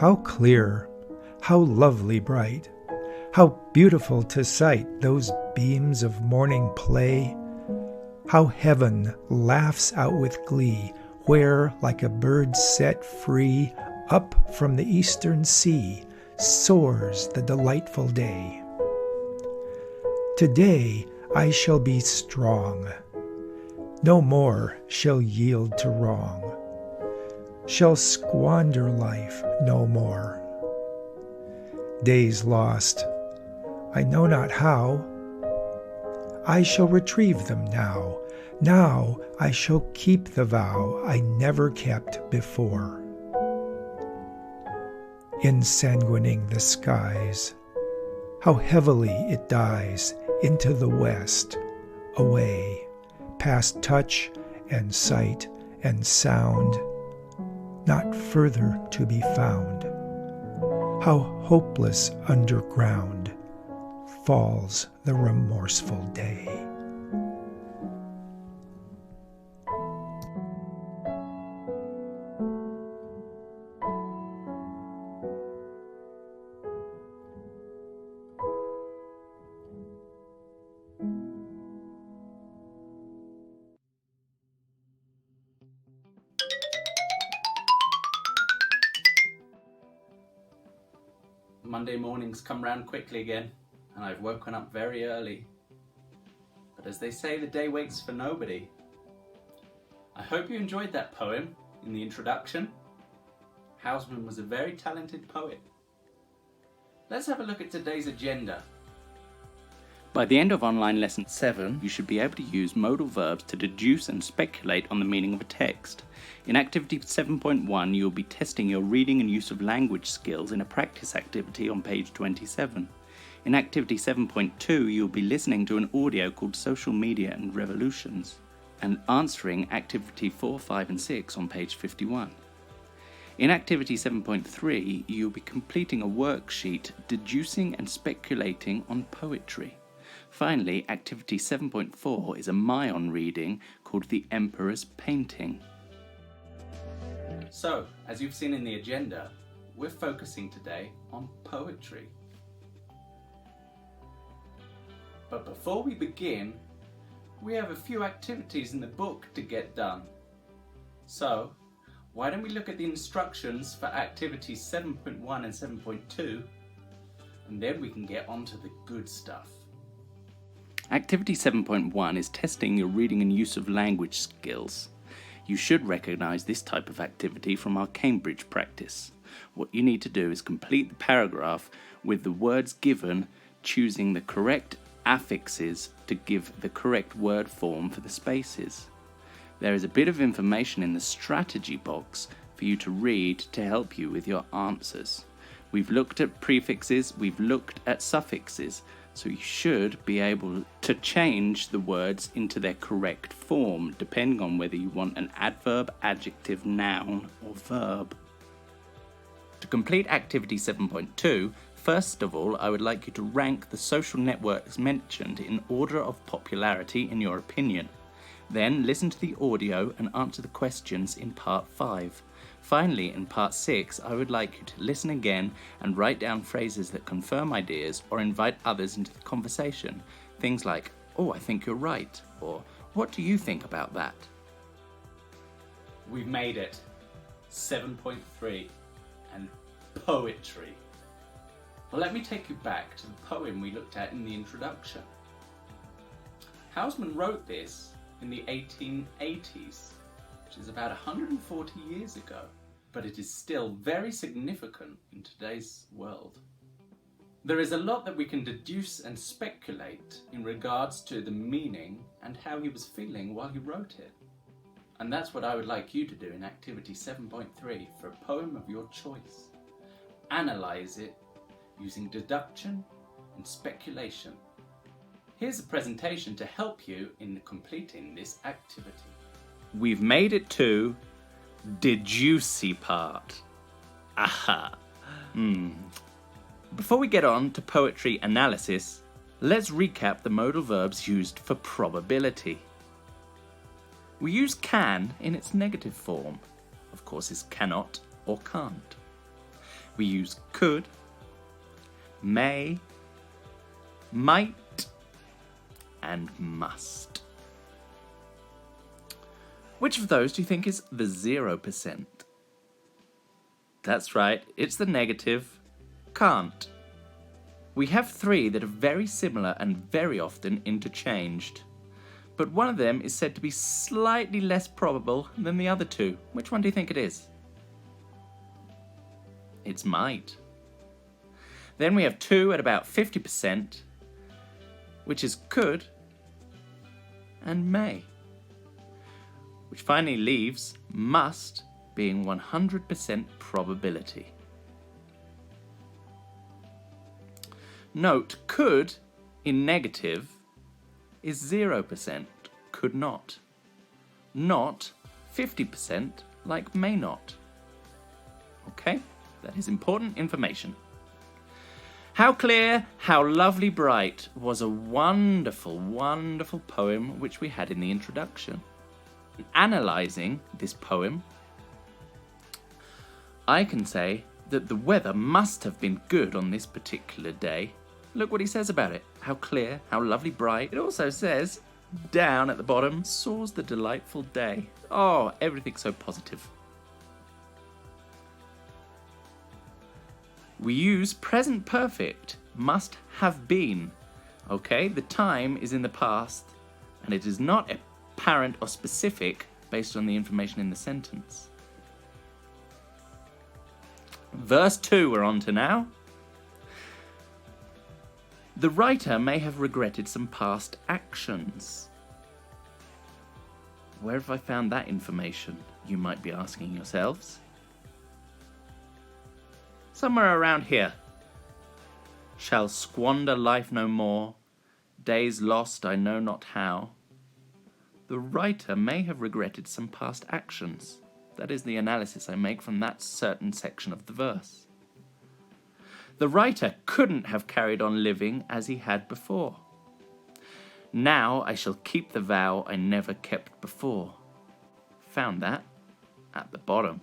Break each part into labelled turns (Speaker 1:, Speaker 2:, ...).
Speaker 1: how clear, how lovely bright, how beautiful to sight those beams of morning play, how heaven laughs out with glee, where, like a bird set free, up from the eastern sea soars the delightful day. Today I shall be strong, no more shall yield to wrong, shall squander life no more. Days lost, I know not how, I shall retrieve them now. Now I shall keep the vow I never kept before. Ensanguining the skies, how heavily it dies into the west, away, past touch and sight and sound, not further to be found. How hopeless underground falls the remorseful day.
Speaker 2: Monday mornings come round quickly again, and I've woken up very early. But as they say, the day waits for nobody. I hope you enjoyed that poem in the introduction. Hausman was a very talented poet. Let's have a look at today's agenda. By the end of online lesson 7, you should be able to use modal verbs to deduce and speculate on the meaning of a text. In activity 7.1, you will be testing your reading and use of language skills in a practice activity on page 27. In activity 7.2, you will be listening to an audio called Social Media and Revolutions and answering activity 4, 5 and 6 on page 51. In activity 7.3, you will be completing a worksheet deducing and speculating on poetry. Finally, activity 7.4 is a Mayon reading called The Emperor's Painting. So, as you've seen in the agenda, we're focusing today on poetry. But before we begin, we have a few activities in the book to get done. So, why don't we look at the instructions for activities 7.1 and 7.2, and then we can get on to the good stuff. Activity 7.1 is testing your reading and use of language skills. You should recognise this type of activity from our Cambridge practice. What you need to do is complete the paragraph with the words given, choosing the correct affixes to give the correct word form for the spaces. There is a bit of information in the strategy box for you to read to help you with your answers. We've looked at prefixes, we've looked at suffixes, so you should be able to change the words into their correct form, depending on whether you want an adverb, adjective, noun, or verb. To complete activity 7.2, first of all, I would like you to rank the social networks mentioned in order of popularity in your opinion. Then listen to the audio and answer the questions in part 5. Finally, in part 6, I would like you to listen again and write down phrases that confirm ideas or invite others into the conversation. Things like, "Oh, I think you're right," or "What do you think about that?" We've made it. 7.3 and poetry. Well, let me take you back to the poem we looked at in the introduction. Hausman wrote this in the 1880s, which is about 140 years ago, but it is still very significant in today's world. There is a lot that we can deduce and speculate in regards to the meaning and how he was feeling while he wrote it. And that's what I would like you to do in activity 7.3 for a poem of your choice. Analyze it using deduction and speculation. Here's a presentation to help you in completing this activity. We've made it to the juicy part. Aha. Before we get on to poetry analysis, let's recap the modal verbs used for probability. We use can in its negative form. Of course, it's cannot or can't. We use could, may, might, and must. Which of those do you think is the 0%? That's right, it's the negative, can't. We have three that are very similar and very often interchanged. But one of them is said to be slightly less probable than the other two. Which one do you think it is? It's might. Then we have two at about 50%, which is could and may. Which finally leaves must being 100% probability. Note, could in negative is 0%, could not. Not 50% like may not. Okay, that is important information. How Clear, How Lovely Bright was a wonderful, wonderful poem which we had in the introduction. Analysing this poem, I can say that the weather must have been good on this particular day. Look what he says about it. How clear, how lovely bright. It also says, down at the bottom, soars the delightful day. Oh, everything's so positive. We use present perfect, must have been. Okay, the time is in the past, and it is not apparent or specific based on the information in the sentence. Verse 2 we're on to now. The writer may have regretted some past actions. Where have I found that information, you might be asking yourselves? Somewhere around here. Shall squander life no more, days lost I know not how. The writer may have regretted some past actions. That is the analysis I make from that certain section of the verse. The writer couldn't have carried on living as he had before. Now I shall keep the vow I never kept before. Found that at the bottom.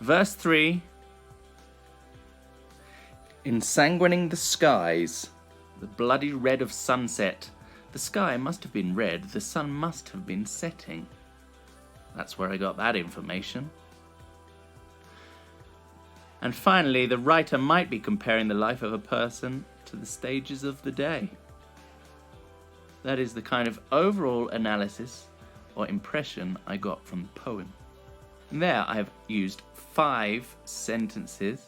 Speaker 2: Verse 3. Ensanguining the skies, the bloody red of sunset. The sky must have been red, the sun must have been setting. That's where I got that information. And finally, the writer might be comparing the life of a person to the stages of the day. That is the kind of overall analysis or impression I got from the poem. And there I have used 5 sentences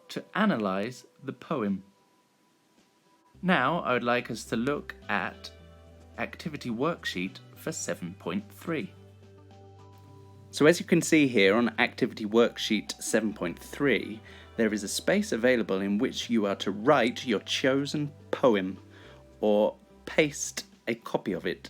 Speaker 2: to analyse the poem. Now I would like us to look at activity worksheet for 7.3. So as you can see here on activity worksheet 7.3, there is a space available in which you are to write your chosen poem or paste a copy of it.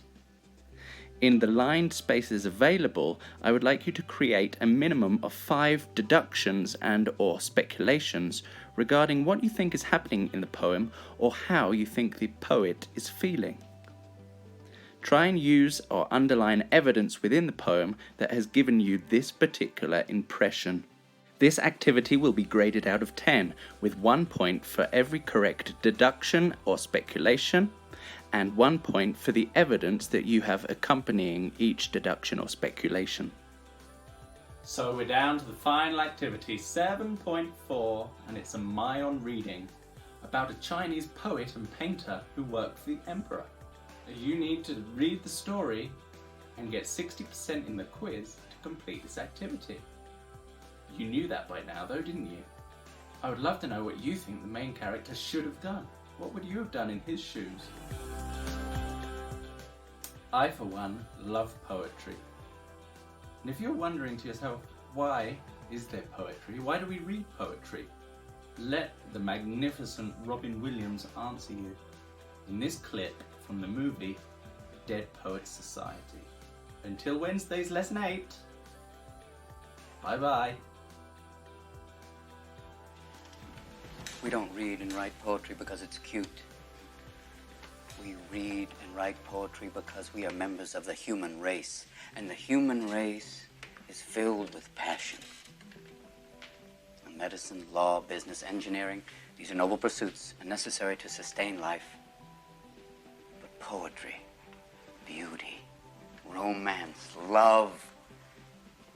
Speaker 2: In the lined spaces available, I would like you to create a minimum of 5 deductions and or speculations regarding what you think is happening in the poem or how you think the poet is feeling. Try and use or underline evidence within the poem that has given you this particular impression. This activity will be graded out of 10, with 1 point for every correct deduction or speculation, and 1 point for the evidence that you have accompanying each deduction or speculation. So we're down to the final activity, 7.4, and it's a Mayon reading about a Chinese poet and painter who worked for the emperor. You need to read the story and get 60% in the quiz to complete this activity. You knew that by now though, didn't you? I would love to know what you think the main character should have done. What would you have done in his shoes? I, for one, love poetry. And if you're wondering to yourself, why is there poetry? Why do we read poetry? Let the magnificent Robin Williams answer you in this clip from the movie Dead Poets Society. Until Wednesday's lesson 8. Bye bye.
Speaker 3: We don't read and write poetry because it's cute. We read and write poetry because we are members of the human race, and the human race is filled with passion. medicine, law, business, engineering. These are noble pursuits and necessary to sustain life. But poetry, beauty, romance, love,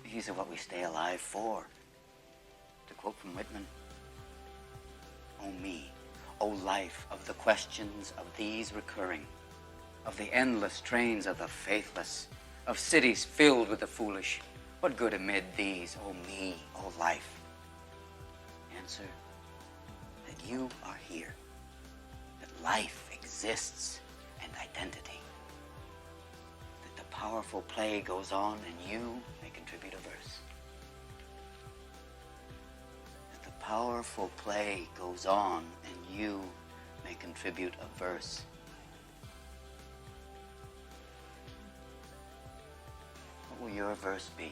Speaker 3: these are what we stay alive for. To quote from Whitman, "O me, O life of the questions of these recurring, of the endless trains of the faithless, of cities filled with the foolish, what good amid these, O me, O life?" Answer, that you are here, that life exists and identity, that the powerful play goes on and you may contribute a verse. That the powerful play goes on and you may contribute a verse. What will your verse be?